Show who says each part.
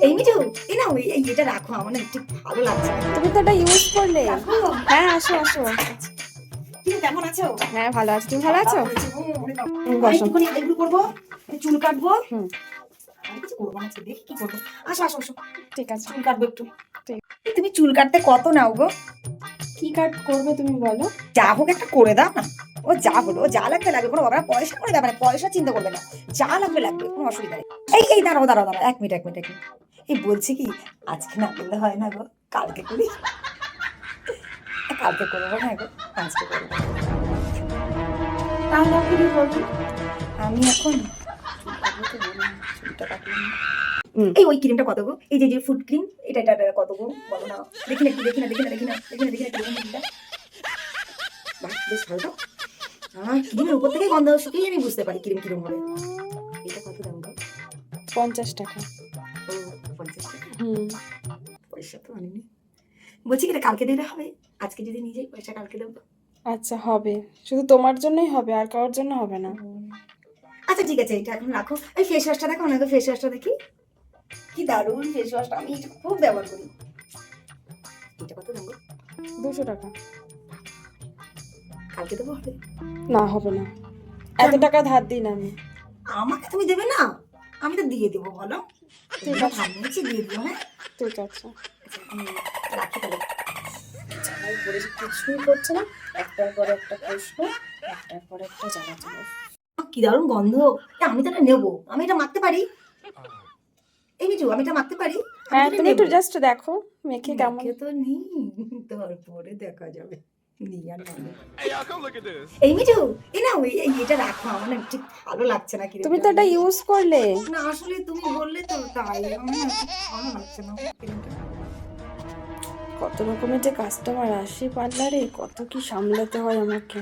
Speaker 1: এই মিঠু, এই না ওই এটা রাখো, আমার না ঠিক ভালো লাগছে না।
Speaker 2: তুমি তো এটা ইউজ করলে।
Speaker 1: রাখো।
Speaker 2: হ্যাঁ, আসো আসো।
Speaker 1: তুমি কেমন আছো?
Speaker 2: হ্যাঁ, ভালো আছি। তুমি ভালো আছো?
Speaker 1: আমি
Speaker 2: বসো।
Speaker 1: একটুখানি আইব্রো করবো, চুল কাটবো।
Speaker 2: হুম,
Speaker 1: আমি কিছু করবো না, দেখি কি করবো। আসো আসো আসো,
Speaker 2: ঠিক আছে।
Speaker 1: চুল কাটবো একটু।
Speaker 2: ঠিক।
Speaker 1: তুমি চুল কাটতে কত নাও গো?
Speaker 2: কি কাট করবে তুমি বলো?
Speaker 1: যা হোক একটা করে দাও না। ও যা হলো, ও যা লাগবে লাগবে, কোনো বাবা পয়সা করে ব্যাপারে, পয়সা চিন্তা করবে না, যা লাগবে লাগবে, কোনো অসুবিধা নেই। এই দাঁড়াও দাঁড়াও দাঁড়াও, এক মিনিট এক মিনিট এক মিনিট। এই বলছি কি, আজকে না করলে হয় না গো, কালকে করি। কালকে করবো না গো, আজকে করবো।
Speaker 2: তাহলে আপনি কি করবেন?
Speaker 1: আমি এখন চুল কাটবো তো বললাম, চুলটা কাটলাম না।
Speaker 2: হুম।
Speaker 1: এই ওই ক্রিমটা কত গো? এই যে যে ফুড ক্রিম, এটা এটা এটা কত গো বলো না? দেখি না একটু, দেখি না দেখি না দেখি না দেখি না দেখি না কিরকম ক্রিমটা। বাহ, বেশ ভালো তো। ক্রিমের উপর থেকে গন্ধ শুকিয়ে আমি বুঝতে পারি ক্রিম কিরম হবে। এটা কত দাম গো?
Speaker 2: 50 টাকা।
Speaker 1: ও, 50 টাকা।
Speaker 2: হুম।
Speaker 1: পয়সা তো আনিনি। বলছি কি, এটা কালকে দিলে হবে? আজকে যদি নিয়ে যাই, পয়সা কালকে দেবো।
Speaker 2: আচ্ছা, হবে। শুধু তোমার জন্যই হবে, আর কারোর জন্য হবে না।
Speaker 1: আচ্ছা ঠিক আছে, এটা এখন রাখো। এই ফেস ওয়াশটা দেখো না, ফেস ওয়াশটা দেখি। কি দারুণ ফেস ওয়াশটা, আমি এটা খুব ব্যবহার করি। এটা কত দাম গো?
Speaker 2: 200 টাকা।
Speaker 1: কালকে দেবো হবে?
Speaker 2: না, হবে না। এত টাকা ধার দিই না আমি।
Speaker 1: আমাকে তুমি দেবে না? আমি তো দিয়ে দেবো, বলো।
Speaker 2: ঠিক
Speaker 1: তোমরা
Speaker 2: আছে।
Speaker 1: ধার নিয়েছি, দিয়ে দিও। হ্যাঁ,
Speaker 2: ঠিক আছে।
Speaker 1: আচ্ছা, আমি রাখি তাহলে। যাই করে কিছুই করছে না, একটার পর একটা প্রশ্ন, একটার পর একটা জায়গা যাবো। কি দারুণ গন্ধ। আমি তো এটা নেবো, আমি এটা মাখতে পারি। এই মিঠু, আমি এটা মাখতে পারি। আমি
Speaker 2: হ্যাঁ,
Speaker 1: তো এটা
Speaker 2: তুমি একটু
Speaker 1: নেবো।
Speaker 2: জাস্ট দেখো মেখে কেমন।
Speaker 1: মেখে তো নি, তারপরে দেখা যাবে। নি আর না নি।
Speaker 3: Hey, y'all, come look at this.
Speaker 1: এই মিঠু, এই না ওই এটা রাখো, আমার না ঠিক ভালো লাগছে না।
Speaker 2: তুমি তো এটা ইউজ করলে।
Speaker 1: না, আসলে তুমি বললে তো তাই, আমার না ঠিক ভালো লাগছে না ক্রিমটা।
Speaker 2: কত রকমের যে কাস্টমার আসে পার্লারে, কত কি সামলাতে হয় আমাকে।